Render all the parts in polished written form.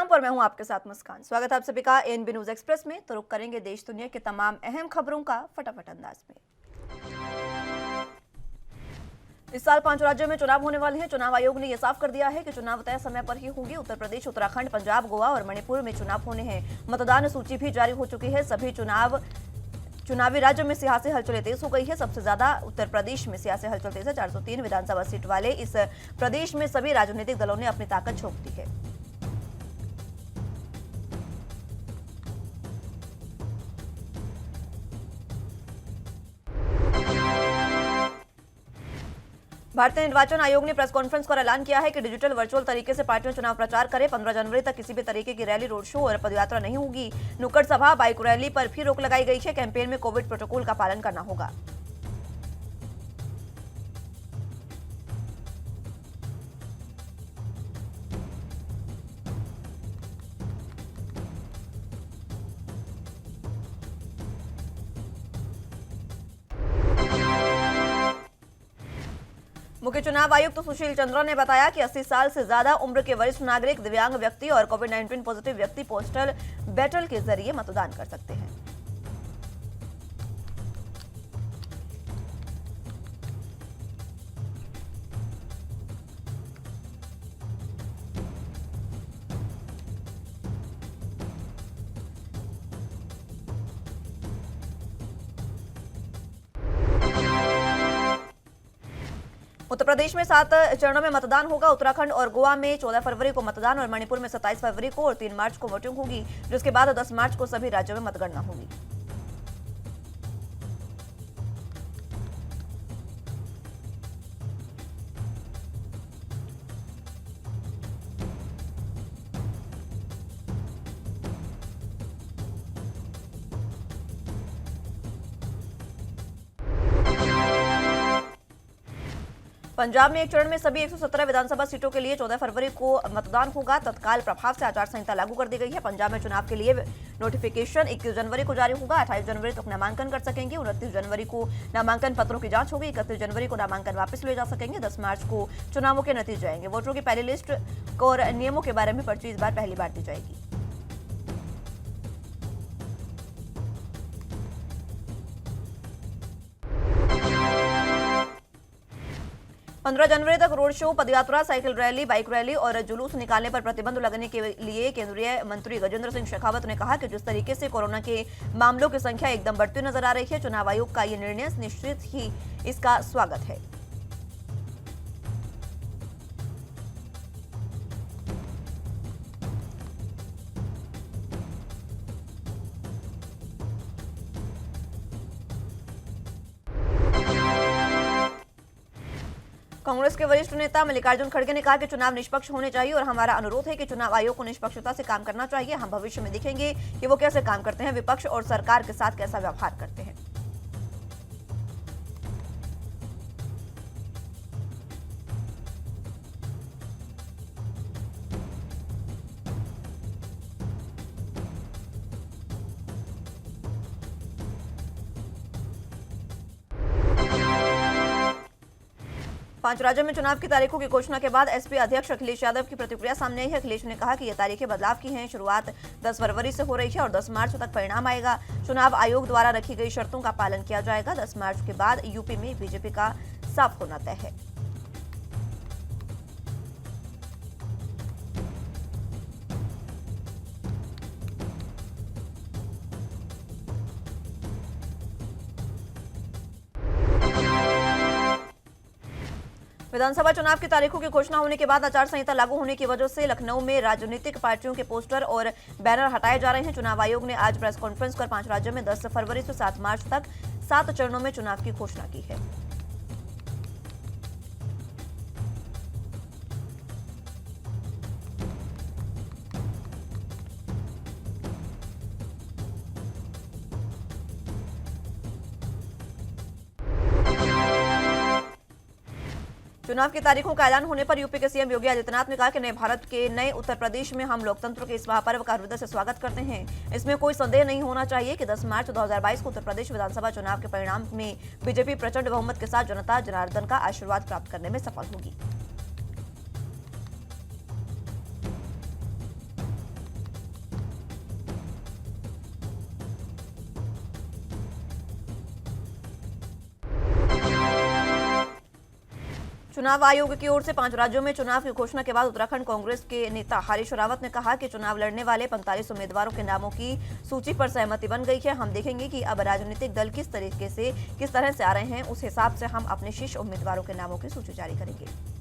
पर मैं हूं आपके साथ मुस्कान। स्वागत है आप सभी का एएनबी न्यूज एक्सप्रेस में। तो रुक करेंगे देश दुनिया के तमाम अहम खबरों का फटाफट अंदाज में। इस साल 5 राज्यों में चुनाव होने वाले हैं। चुनाव आयोग ने यह साफ कर दिया है कि चुनाव तय समय पर ही होंगे। उत्तर प्रदेश, उत्तराखंड, पंजाब, गोवा और मणिपुर में चुनाव होने हैं। मतदान सूची भी जारी हो चुकी है। सभी चुनावी राज्यों में सियासी हलचलें तेज हो गई है। सबसे ज्यादा उत्तर प्रदेश में सियासी हलचल तेज है। 403 विधानसभा सीट वाले इस प्रदेश में सभी राजनीतिक दलों ने अपनी ताकत झोंक दी है। भारतीय निर्वाचन आयोग ने प्रेस कॉन्फ्रेंस कर ऐलान किया है कि डिजिटल वर्चुअल तरीके से पार्टियां चुनाव प्रचार करें। 15 जनवरी तक किसी भी तरीके की रैली, रोड शो और पदयात्रा नहीं होगी। नुक्कड़ सभा, बाइक रैली पर भी रोक लगाई गई है। कैंपेन में कोविड प्रोटोकॉल का पालन करना होगा। मुख्य चुनाव आयुक्त सुशील चंद्रा ने बताया कि 80 साल से ज्यादा उम्र के वरिष्ठ नागरिक, दिव्यांग व्यक्ति और कोविड-19 पॉजिटिव व्यक्ति पोस्टल बैटल के जरिए मतदान कर सकते हैं। उत्तर प्रदेश में 7 चरणों में मतदान होगा। उत्तराखंड और गोवा में 14 फरवरी को मतदान और मणिपुर में 27 फरवरी को और 3 मार्च को वोटिंग होगी, जिसके बाद 10 मार्च को सभी राज्यों में मतगणना होगी। पंजाब में एक चरण में सभी 117 विधानसभा सीटों के लिए 14 फरवरी को मतदान होगा। तत्काल प्रभाव से आचार संहिता लागू कर दी गई है। पंजाब में चुनाव के लिए नोटिफिकेशन 21 जनवरी को जारी होगा। 28 जनवरी तक नामांकन कर सकेंगे। 29 जनवरी को नामांकन पत्रों की जांच होगी। 31 जनवरी को नामांकन वापस ले जा सकेंगे। 10 मार्च को चुनावों के नतीजे आएंगे। वोटरों की पहली लिस्ट और नियमों के बारे में पर्ची इस बार पहली बार दी जाएगी। 15 जनवरी तक रोड शो, पदयात्रा, साइकिल रैली, बाइक रैली और जुलूस निकालने पर प्रतिबंध लगने के लिए केंद्रीय मंत्री गजेंद्र सिंह शेखावत ने कहा कि जिस तरीके से कोरोना के मामलों की संख्या एकदम बढ़ती नजर आ रही है, चुनाव आयोग का ये निर्णय निश्चित ही इसका स्वागत है। कांग्रेस के वरिष्ठ नेता मल्लिकार्जुन खड़गे ने कहा कि चुनाव निष्पक्ष होने चाहिए और हमारा अनुरोध है कि चुनाव आयोग को निष्पक्षता से काम करना चाहिए। हम भविष्य में देखेंगे कि वो कैसे काम करते हैं, विपक्ष और सरकार के साथ कैसा व्यवहार करते हैं। पांच राज्यों में चुनाव की तारीखों की घोषणा के बाद एसपी अध्यक्ष अखिलेश यादव की प्रतिक्रिया सामने आई है। अखिलेश ने कहा कि ये तारीखें बदलाव की हैं। शुरुआत 10 फरवरी से हो रही है और 10 मार्च तक परिणाम आएगा। चुनाव आयोग द्वारा रखी गई शर्तों का पालन किया जाएगा। 10 मार्च के बाद यूपी में बीजेपी का साफ होना तय है। विधानसभा चुनाव की तारीखों की घोषणा होने के बाद आचार संहिता लागू होने की वजह से लखनऊ में राजनीतिक पार्टियों के पोस्टर और बैनर हटाए जा रहे हैं। चुनाव आयोग ने आज प्रेस कॉन्फ्रेंस कर 5 राज्यों में 10 फरवरी से 7 मार्च तक 7 चरणों में चुनाव की घोषणा की है। चुनाव की तारीखों का ऐलान होने पर यूपी के सीएम योगी आदित्यनाथ ने कहा कि नए भारत के नए उत्तर प्रदेश में हम लोकतंत्र के इस महापर्व का हृदय से स्वागत करते हैं। इसमें कोई संदेह नहीं होना चाहिए कि 10 मार्च 2022 को उत्तर प्रदेश विधानसभा चुनाव के परिणाम में बीजेपी प्रचंड बहुमत के साथ जनता जनार्दन का आशीर्वाद प्राप्त करने में सफल होगी। चुनाव आयोग की ओर से 5 राज्यों में चुनाव की घोषणा के बाद उत्तराखंड कांग्रेस के नेता हरीश रावत ने कहा कि चुनाव लड़ने वाले 45 उम्मीदवारों के नामों की सूची पर सहमति बन गई है। हम देखेंगे कि अब राजनीतिक दल किस तरह से आ रहे हैं, उस हिसाब से हम अपने शीर्ष उम्मीदवारों के नामों की सूची जारी करेंगे।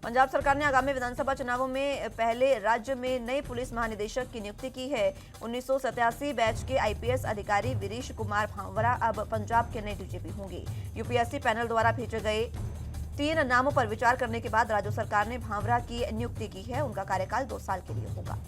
पंजाब सरकार ने आगामी विधानसभा चुनावों में पहले राज्य में नए पुलिस महानिदेशक की नियुक्ति की है। 1987 बैच के आईपीएस अधिकारी वीरेश कुमार भांवरा अब पंजाब के नए डीजीपी होंगे। यूपीएससी पैनल द्वारा भेजे गए 3 नामों पर विचार करने के बाद राज्य सरकार ने भांवरा की नियुक्ति की है। उनका कार्यकाल 2 साल के लिए होगा।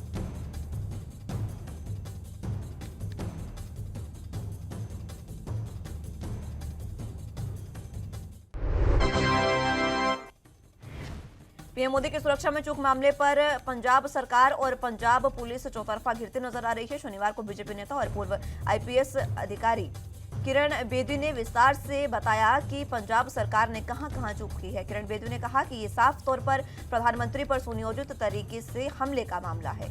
पीएम मोदी की सुरक्षा में चूक मामले पर पंजाब सरकार और पंजाब पुलिस चौतरफा घिरती नजर आ रही है। शनिवार को बीजेपी नेता और पूर्व आईपीएस अधिकारी किरण बेदी ने विस्तार से बताया कि पंजाब सरकार ने कहां चूक की है। किरण बेदी ने कहा कि ये साफ तौर पर प्रधानमंत्री पर सुनियोजित तरीके से हमले का मामला है।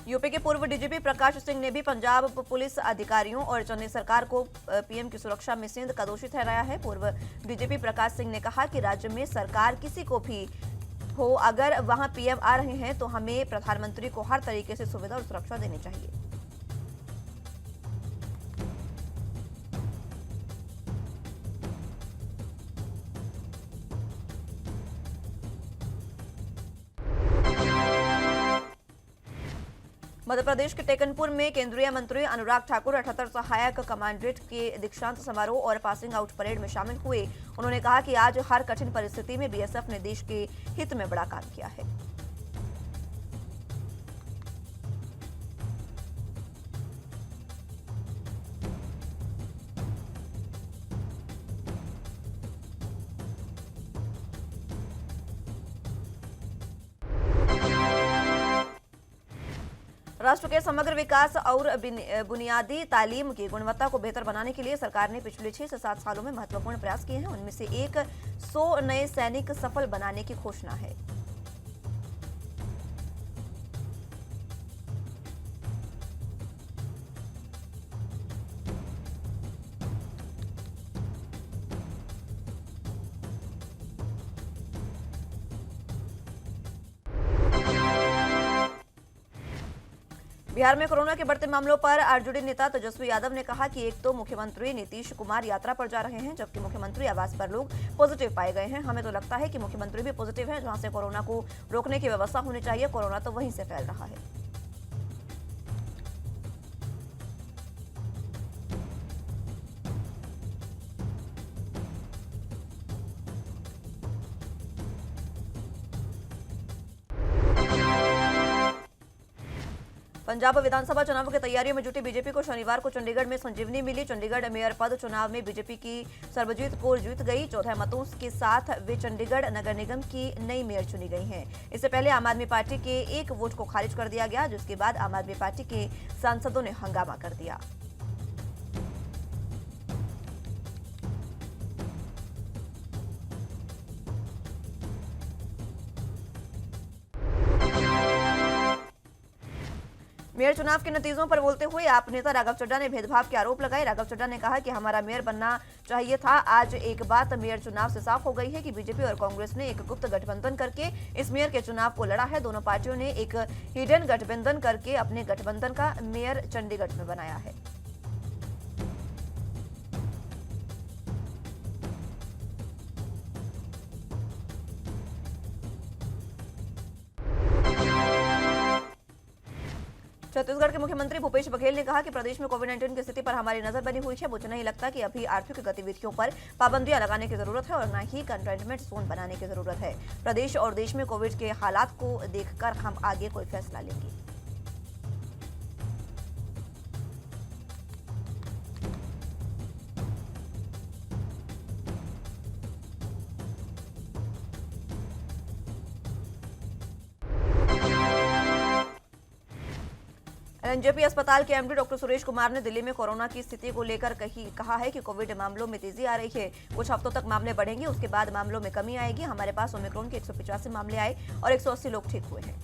यूपी के पूर्व डीजीपी प्रकाश सिंह ने भी पंजाब पुलिस अधिकारियों और चेन्नई सरकार को पीएम की सुरक्षा में सेंध का दोषी ठहराया है। पूर्व डीजीपी प्रकाश सिंह ने कहा कि राज्य में सरकार किसी को भी हो, अगर वहां पीएम आ रहे हैं तो हमें प्रधानमंत्री को हर तरीके से सुविधा और सुरक्षा देनी चाहिए। मध्य प्रदेश के टेकनपुर में केंद्रीय मंत्री अनुराग ठाकुर 78 सहायक कमांडेंट के दीक्षांत समारोह और पासिंग आउट परेड में शामिल हुए। उन्होंने कहा कि आज हर कठिन परिस्थिति में बीएसएफ ने देश के हित में बड़ा काम किया है। राष्ट्र के समग्र विकास और बुनियादी तालीम की गुणवत्ता को बेहतर बनाने के लिए सरकार ने पिछले 6 से 7 सालों में महत्वपूर्ण प्रयास किए हैं। उनमें से 100 नए सैनिक सफल बनाने की घोषणा है। बिहार में कोरोना के बढ़ते मामलों पर आरजेडी नेता तेजस्वी यादव ने कहा कि एक तो मुख्यमंत्री नीतीश कुमार यात्रा पर जा रहे हैं, जबकि मुख्यमंत्री आवास पर लोग पॉजिटिव पाए गए हैं। हमें तो लगता है कि मुख्यमंत्री भी पॉजिटिव हैं। जहां से कोरोना को रोकने की व्यवस्था होनी चाहिए, कोरोना तो वहीं से फैल रहा है। पंजाब विधानसभा चुनाव की तैयारियों में जुटी बीजेपी को शनिवार को चंडीगढ़ में संजीवनी मिली। चंडीगढ़ मेयर पद चुनाव में बीजेपी की सर्वजीत कौर जीत गई। 14 मतों के साथ वे चंडीगढ़ नगर निगम की नई मेयर चुनी गई हैं। इससे पहले आम आदमी पार्टी के एक वोट को खारिज कर दिया गया, जिसके बाद आम आदमी पार्टी के सांसदों ने हंगामा कर दिया। मेयर चुनाव के नतीजों पर बोलते हुए आप नेता राघव चड्ढा ने भेदभाव के आरोप लगाए। राघव चड्ढा ने कहा कि हमारा मेयर बनना चाहिए था। आज एक बात मेयर चुनाव से साफ हो गई है कि बीजेपी और कांग्रेस ने एक गुप्त गठबंधन करके इस मेयर के चुनाव को लड़ा है। दोनों पार्टियों ने एक हिडन गठबंधन करके अपने गठबंधन का मेयर चंडीगढ़ में बनाया है। छत्तीसगढ़ के मुख्यमंत्री भूपेश बघेल ने कहा कि प्रदेश में कोविड-19 की स्थिति पर हमारी नजर बनी हुई है। मुझे नहीं लगता कि अभी आर्थिक गतिविधियों पर पाबंदियां लगाने की जरूरत है और न ही कंटेनमेंट जोन बनाने की जरूरत है। प्रदेश और देश में कोविड के हालात को देखकर हम आगे कोई फैसला लेंगे। एलएनजेपी अस्पताल के एमडी डॉक्टर सुरेश कुमार ने दिल्ली में कोरोना की स्थिति को लेकर कहा है कि कोविड मामलों में तेजी आ रही है। कुछ हफ्तों तक मामले बढ़ेंगे, उसके बाद मामलों में कमी आएगी। हमारे पास ओमिक्रॉन के 185 मामले आए और 180 लोग ठीक हुए हैं।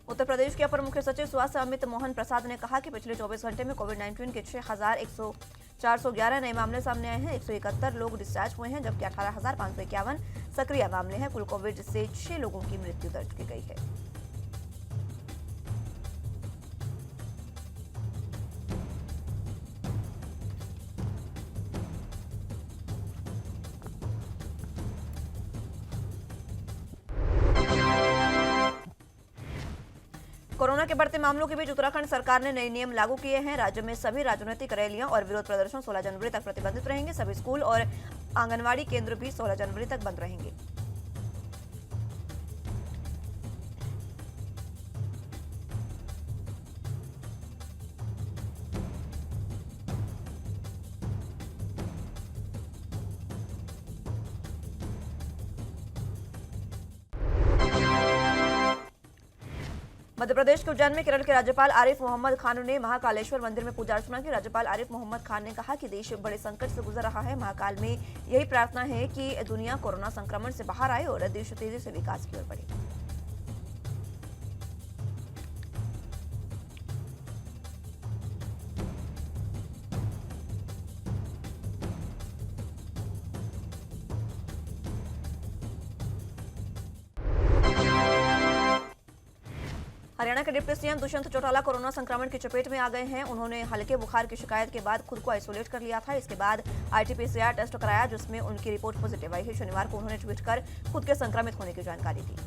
उत्तर प्रदेश के अपर मुख्य सचिव स्वास्थ्य अमित मोहन प्रसाद ने कहा कि पिछले 24 घंटे में कोविड-19 के 411 नए मामले सामने आए हैं। 171 लोग डिस्चार्ज हुए हैं, जबकि 18,551 सक्रिय मामले हैं। कुल कोविड से 6 लोगों की मृत्यु दर्ज की गई है। कोरोना के बढ़ते मामलों के बीच उत्तराखंड सरकार ने नए नियम लागू किए हैं। राज्य में सभी राजनीतिक रैलियां और विरोध प्रदर्शन 16 जनवरी तक प्रतिबंधित रहेंगे। सभी स्कूल और आंगनवाड़ी केंद्र भी 16 जनवरी तक बंद रहेंगे। मध्य प्रदेश के उज्जैन में केरल के राज्यपाल आरिफ मोहम्मद खान ने महाकालेश्वर मंदिर में पूजा अर्चना की। राज्यपाल आरिफ मोहम्मद खान ने कहा कि देश बड़े संकट से गुजर रहा है। महाकाल में यही प्रार्थना है कि दुनिया कोरोना संक्रमण से बाहर आए और देश तेजी से विकास की ओर बढ़े। हरियाणा के deputy CM Dushyant Chautala corona संक्रमण की चपेट में आ गए हैं। उन्होंने हल्के बुखार की शिकायत के बाद खुद को आइसोलेट कर लिया था। इसके बाद आरटीपीसीआर टेस्ट कराया, जिसमें उनकी रिपोर्ट पॉजिटिव आई है। शनिवार को उन्होंने ट्वीट कर खुद के संक्रमित होने की जानकारी दी।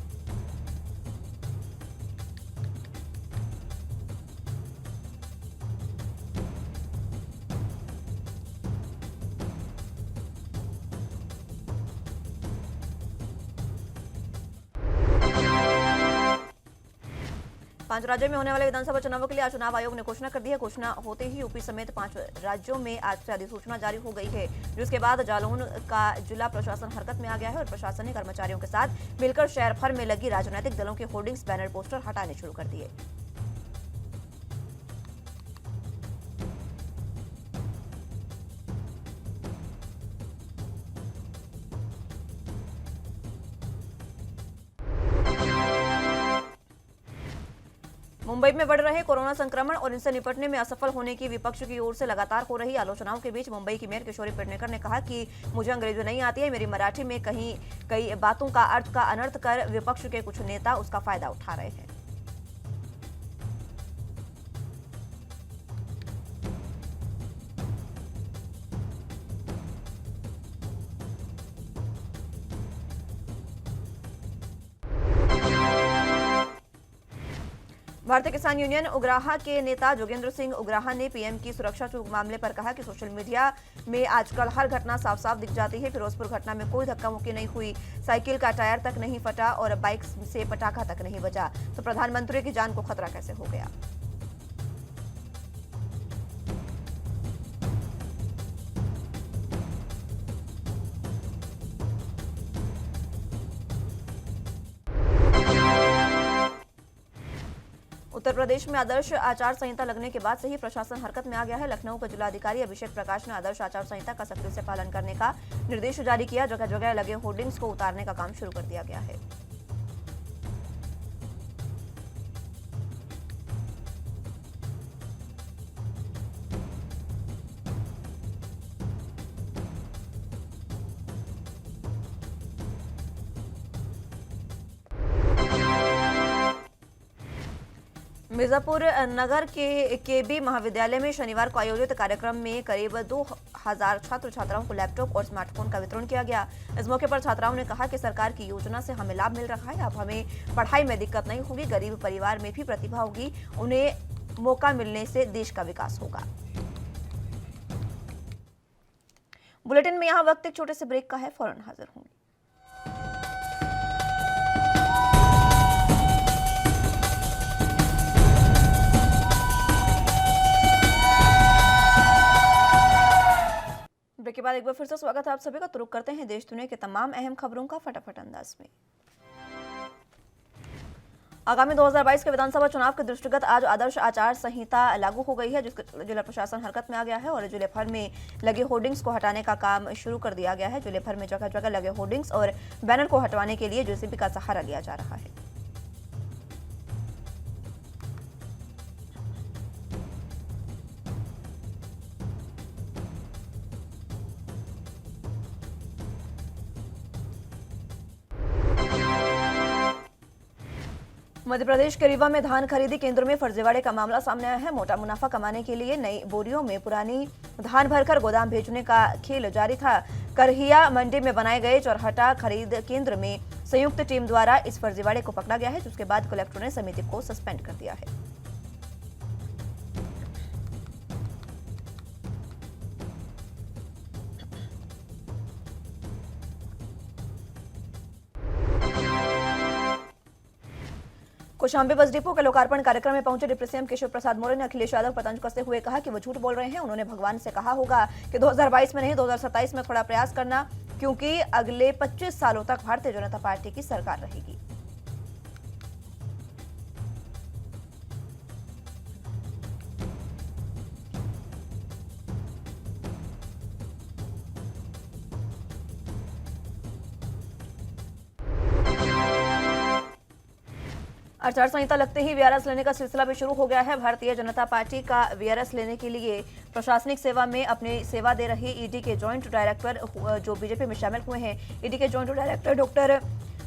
पांच राज्यों में होने वाले विधानसभा चुनावों के लिए आज चुनाव आयोग ने घोषणा कर दी है। घोषणा होते ही यूपी समेत 5 राज्यों में आज से अधिसूचना जारी हो गई है, जिसके बाद जालौन का जिला प्रशासन हरकत में आ गया है और प्रशासनिक कर्मचारियों के साथ मिलकर शहर भर में लगी राजनीतिक दलों के होर्डिंग्स, बैनर, पोस्टर हटाने शुरू कर दिए। मुंबई में बढ़ रहे कोरोना संक्रमण और इनसे निपटने में असफल होने की विपक्ष की ओर से लगातार हो रही आलोचनाओं के बीच मुंबई की मेयर किशोरी पेडनेकर ने कहा कि मुझे अंग्रेजी नहीं आती है, मेरी मराठी में कई बातों का अर्थ का अनर्थ कर विपक्ष के कुछ नेता उसका फायदा उठा रहे हैं। भारतीय किसान यूनियन उग्राहा के नेता जोगेंद्र सिंह उग्राहा ने पीएम की सुरक्षा चूक मामले पर कहा कि सोशल मीडिया में आजकल हर घटना साफ साफ दिख जाती है। फिरोजपुर घटना में कोई धक्का मुक्की नहीं हुई, साइकिल का टायर तक नहीं फटा और बाइक से पटाखा तक नहीं बजा, तो प्रधानमंत्री की जान को खतरा कैसे हो गया। उत्तर प्रदेश में आदर्श आचार संहिता लगने के बाद से ही प्रशासन हरकत में आ गया है। लखनऊ के जिलाधिकारी अभिषेक प्रकाश ने आदर्श आचार संहिता का सख्ती से पालन करने का निर्देश जारी किया। जगह जगह लगे होर्डिंग्स को उतारने का काम शुरू कर दिया गया है। मिर्जापुर नगर के केबी महाविद्यालय में शनिवार को आयोजित कार्यक्रम में करीब 2000 छात्र छात्राओं को लैपटॉप और स्मार्टफोन का वितरण किया गया। इस मौके पर छात्राओं ने कहा कि सरकार की योजना से हमें लाभ मिल रहा है, अब हमें पढ़ाई में दिक्कत नहीं होगी, गरीब परिवार में भी प्रतिभा होगी, उन्हें मौका मिलने से देश का विकास होगा। बुलेटिन में यहाँ वक्त एक छोटे से ब्रेक का है, फौरन हाजिर होंगे। के बाद एक बार फिर से स्वागत है आप सभी का। तो रुक करते हैं देश दुनिया के तमाम अहम खबरों का फटाफट अंदाज में। आगामी 2022 के विधानसभा चुनाव के दृष्टिगत आज आदर्श आचार संहिता लागू हो गई है, जिसके जिला प्रशासन हरकत में आ गया है और जिले भर में लगे होर्डिंग्स को हटाने का काम शुरू कर दिया गया है। जिले भर में जगह जगह लगे होर्डिंग्स और बैनर को हटवाने के लिए जेसीबी का सहारा लिया जा रहा है। मध्य प्रदेश के रीवा में धान खरीदी केंद्रों में फर्जीवाड़े का मामला सामने आया है। मोटा मुनाफा कमाने के लिए नई बोरियों में पुरानी धान भरकर गोदाम भेजने का खेल जारी था। करहिया मंडी में बनाए गए चौरहटा खरीद केंद्र में संयुक्त टीम द्वारा इस फर्जीवाड़े को पकड़ा गया है, जिसके बाद कलेक्टर ने समिति को सस्पेंड कर दिया है। 'कौशाम्बी बस डिपो के लोकार्पण कार्यक्रम में पहुंचे डिप्टी सीएम केशव प्रसाद मौर्य ने अखिलेश यादव पर तंज कसते हुए कहा कि वो झूठ बोल रहे हैं। उन्होंने भगवान से कहा होगा कि 2022 में नहीं 2027 में थोड़ा प्रयास करना, क्योंकि अगले 25 सालों तक भारतीय जनता पार्टी की सरकार रहेगी। आचार संहिता लगते ही वीआरएस लेने का सिलसिला भी शुरू हो गया है। भारतीय जनता पार्टी का वीआरएस लेने के लिए प्रशासनिक सेवा में अपनी सेवा दे रहे ईडी के जॉइंट डायरेक्टर जो बीजेपी में शामिल हुए हैं, ईडी के joint director doctor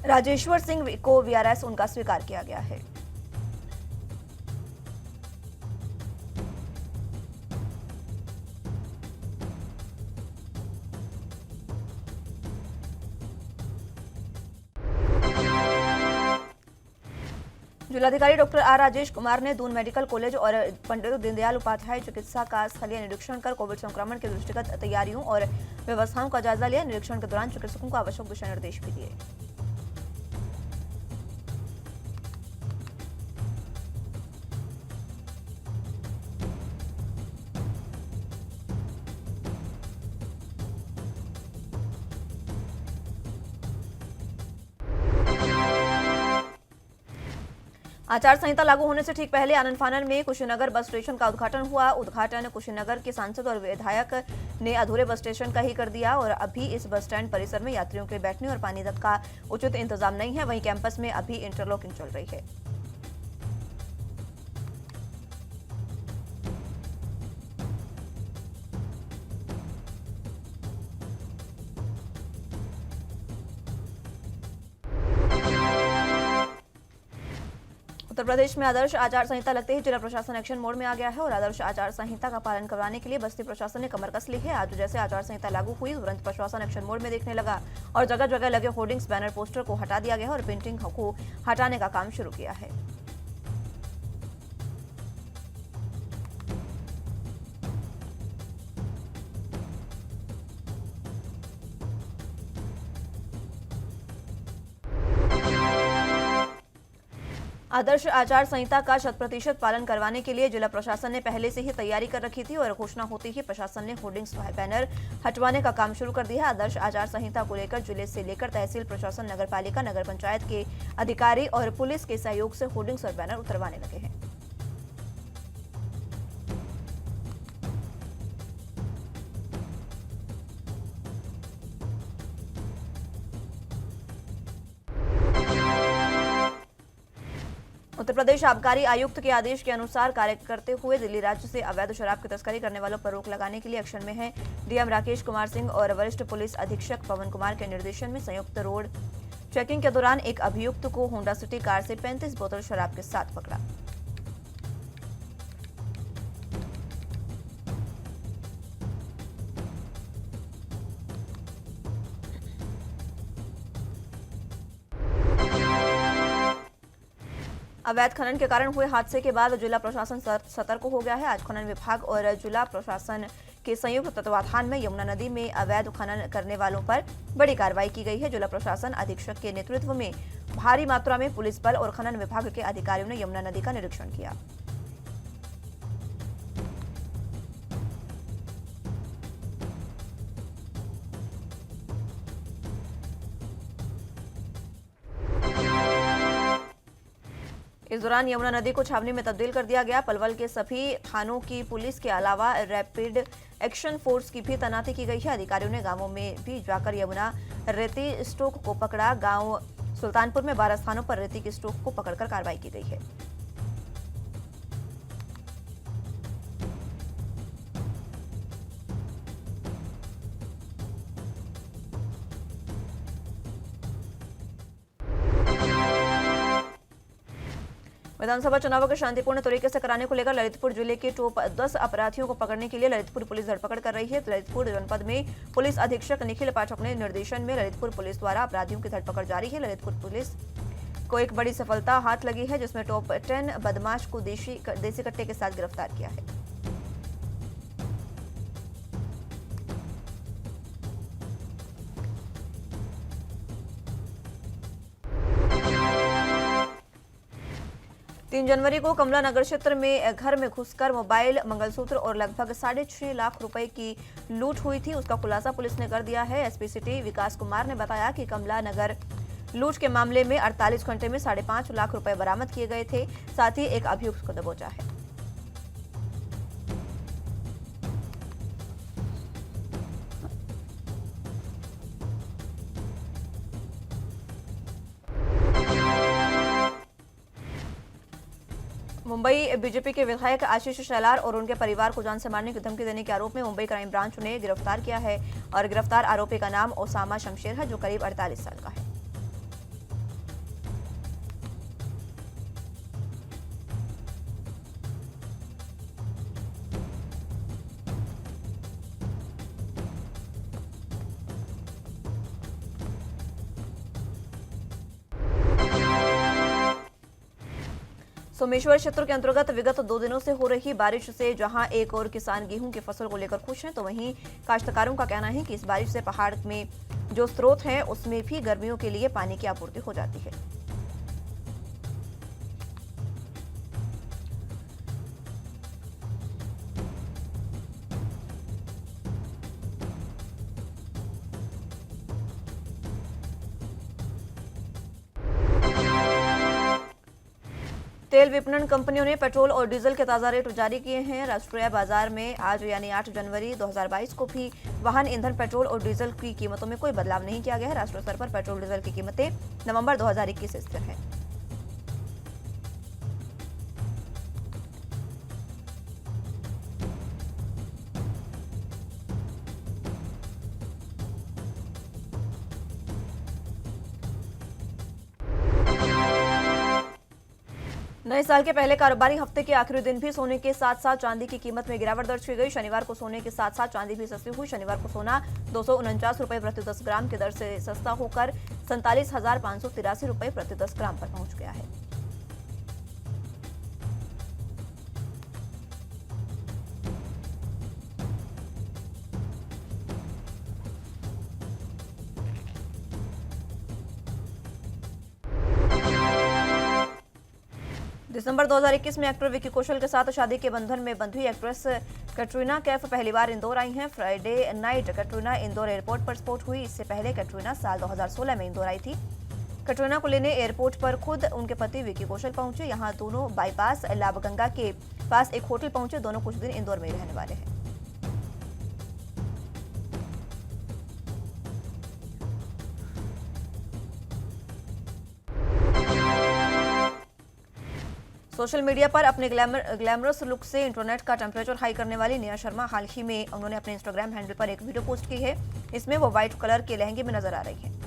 Rajeshwar Singh को वीआरएस उनका स्वीकार किया गया है। जिलाधिकारी डॉक्टर आर राजेश कुमार ने दून मेडिकल कॉलेज और पंडित दीनदयाल उपाध्याय चिकित्सा का स्थलीय निरीक्षण कर कोविड संक्रमण के दृष्टिगत तैयारियों और व्यवस्थाओं का जायजा लिया। निरीक्षण के दौरान चिकित्सकों को आवश्यक दिशा निर्देश भी दिए। आचार संहिता लागू होने से ठीक पहले आनन फानन में कुशीनगर बस स्टेशन का उद्घाटन हुआ। उद्घाटन कुशीनगर के सांसद और विधायक ने अधूरे बस स्टेशन का ही कर दिया और अभी इस बस स्टैंड परिसर में यात्रियों के बैठने और पानी तक का उचित इंतजाम नहीं है। वहीं कैंपस में अभी इंटरलॉकिंग चल रही है। उत्तर प्रदेश में आदर्श आचार संहिता लगते ही जिला प्रशासन एक्शन मोड में आ गया है और आदर्श आचार संहिता का पालन करवाने के लिए बस्ती प्रशासन ने कमर कस ली है। आज जैसे आचार संहिता लागू हुई, तुरंत प्रशासन एक्शन मोड में देखने लगा और जगह जगह लगे होर्डिंग्स, बैनर, पोस्टर को हटा दिया गया है और पेंटिंग को हटाने का काम शुरू किया है। आदर्श आचार संहिता का 100% पालन करवाने के लिए जिला प्रशासन ने पहले से ही तैयारी कर रखी थी और घोषणा होते ही प्रशासन ने होर्डिंग्स, बैनर हटवाने का काम शुरू कर दिया है। आदर्श आचार संहिता को लेकर जिले से लेकर तहसील प्रशासन, नगरपालिका, नगर पंचायत के अधिकारी और पुलिस के सहयोग से होर्डिंग्स और बैनर उतरवाने लगे हैं। उत्तर प्रदेश आबकारी आयुक्त के आदेश के अनुसार कार्य करते हुए दिल्ली राज्य से अवैध शराब की तस्करी करने वालों पर रोक लगाने के लिए एक्शन में है। डीएम राकेश कुमार सिंह और वरिष्ठ पुलिस अधीक्षक पवन कुमार के निर्देशन में संयुक्त रोड चेकिंग के दौरान एक अभियुक्त को होंडा सिटी कार से 35 बोतल शराब के साथ पकड़ा। अवैध खनन के कारण हुए हादसे के बाद जिला प्रशासन सतर्क हो गया है। आज खनन विभाग और जिला प्रशासन के संयुक्त तत्वाधान में यमुना नदी में अवैध खनन करने वालों पर बड़ी कार्रवाई की गई है। जिला प्रशासन अधीक्षक के नेतृत्व में भारी मात्रा में पुलिस बल और खनन विभाग के अधिकारियों ने यमुना नदी का निरीक्षण किया। इस दौरान यमुना नदी को छावनी में तब्दील कर दिया गया। पलवल के सभी थानों की पुलिस के अलावा रैपिड एक्शन फोर्स की भी तैनाती की गई है। अधिकारियों ने गांवों में भी जाकर यमुना रेती स्टोक को पकड़ा। गांव सुल्तानपुर में 12 स्थानों पर रेती की स्टोक को पकड़कर कार्रवाई की गई है। विधानसभा चुनावों के शांतिपूर्ण तरीके से कराने को लेकर ललितपुर जिले के टॉप 10 अपराधियों को पकड़ने के लिए ललितपुर पुलिस धरपकड़ कर रही है। ललितपुर जनपद में पुलिस अधीक्षक निखिल पाठक ने निर्देशन में ललितपुर पुलिस द्वारा अपराधियों की धरपकड़ जारी है। ललितपुर पुलिस को एक बड़ी सफलता हाथ लगी है, जिसमें टॉप 10 बदमाश को देसी कट्टे के साथ गिरफ्तार किया है। तीन जनवरी को कमला नगर क्षेत्र में घर में घुसकर मोबाइल, मंगलसूत्र और लगभग 6.5 लाख रुपए की लूट हुई थी। उसका खुलासा पुलिस ने कर दिया है। एसपी सिटी विकास कुमार ने बताया कि कमला नगर लूट के मामले में 48 घंटे में 5.5 लाख रुपए बरामद किए गए थे। साथ ही एक अभियुक्त को दबोचा है। मुंबई बीजेपी के विधायक आशीष शेलार और उनके परिवार को जान से मारने की धमकी देने के आरोप में मुंबई क्राइम ब्रांच ने गिरफ्तार किया है और गिरफ्तार आरोपी का नाम ओसामा शमशेर है, जो करीब 48 साल का है। सोमेश्वर क्षेत्र के अंतर्गत विगत 2 दिनों से हो रही बारिश से जहां एक और किसान गेहूं की फसल को लेकर खुश हैं, तो वहीं काश्तकारों का कहना है कि इस बारिश से पहाड़ में जो स्रोत हैं उसमें भी गर्मियों के लिए पानी की आपूर्ति हो जाती है। तेल विपणन कंपनियों ने पेट्रोल और डीजल के ताजा रेट जारी किए हैं। राष्ट्रीय बाजार में आज यानी 8 जनवरी 2022 को भी वाहन ईंधन, पेट्रोल और डीजल की कीमतों में कोई बदलाव नहीं किया गया है। राष्ट्रीय स्तर पर पेट्रोल डीजल की कीमतें नवंबर 2021 से स्थिर हैं। नए साल के पहले कारोबारी हफ्ते के आखिरी दिन भी सोने के साथ साथ चांदी की कीमत में गिरावट दर्ज की गई। शनिवार को सोने के साथ साथ चांदी भी सस्ती हुई। शनिवार को सोना 249 रुपए प्रति 10 ग्राम की दर से सस्ता होकर 47,583 रुपए प्रति 10 ग्राम पर पहुंच गया है। दिसंबर 2021 में एक्टर विकी कौशल के साथ शादी के बंधन में बंधी एक्ट्रेस कैटरीना कैफ पहली बार इंदौर आई हैं। Friday night Katrina Indore airport पर स्पॉट हुई। इससे पहले कैटरीना साल 2016 में इंदौर आई थी। कैटरीना को लेने एयरपोर्ट पर खुद उनके पति विकी कौशल पहुंचे। यहां दोनों बाईपास लाभगंगा के पास एक होटल पहुंचे। दोनों कुछ दिन इंदौर में रहने वाले हैं। सोशल मीडिया पर अपने ग्लैमरस लुक से इंटरनेट का टेम्परेचर हाई करने वाली निया शर्मा हाल ही में उन्होंने अपने इंस्टाग्राम हैंडल पर एक वीडियो पोस्ट की है। इसमें वो व्हाइट कलर के लहंगे में नजर आ रही हैं।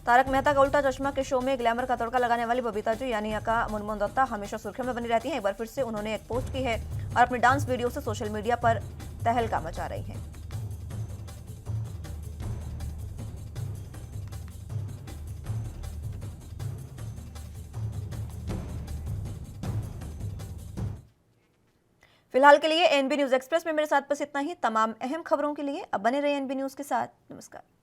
तारक मेहता का उल्टा चश्मा के शो में ग्लैमर का तड़का लगाने वाली बबीता जी यानी अका मुनमुन दत्ता हमेशा सुर्खियों में बनी रहती हैं। एक बार फिर से उन्होंने एक पोस्ट की है और अपने डांस वीडियो से सोशल मीडिया पर तहलका मचा रही हैं। फिलहाल के लिए एनबी न्यूज एक्सप्रेस में मेरे साथ बस इतना ही। तमाम अहम खबरों के लिए अब बने रहे एनबी न्यूज के साथ। नमस्कार।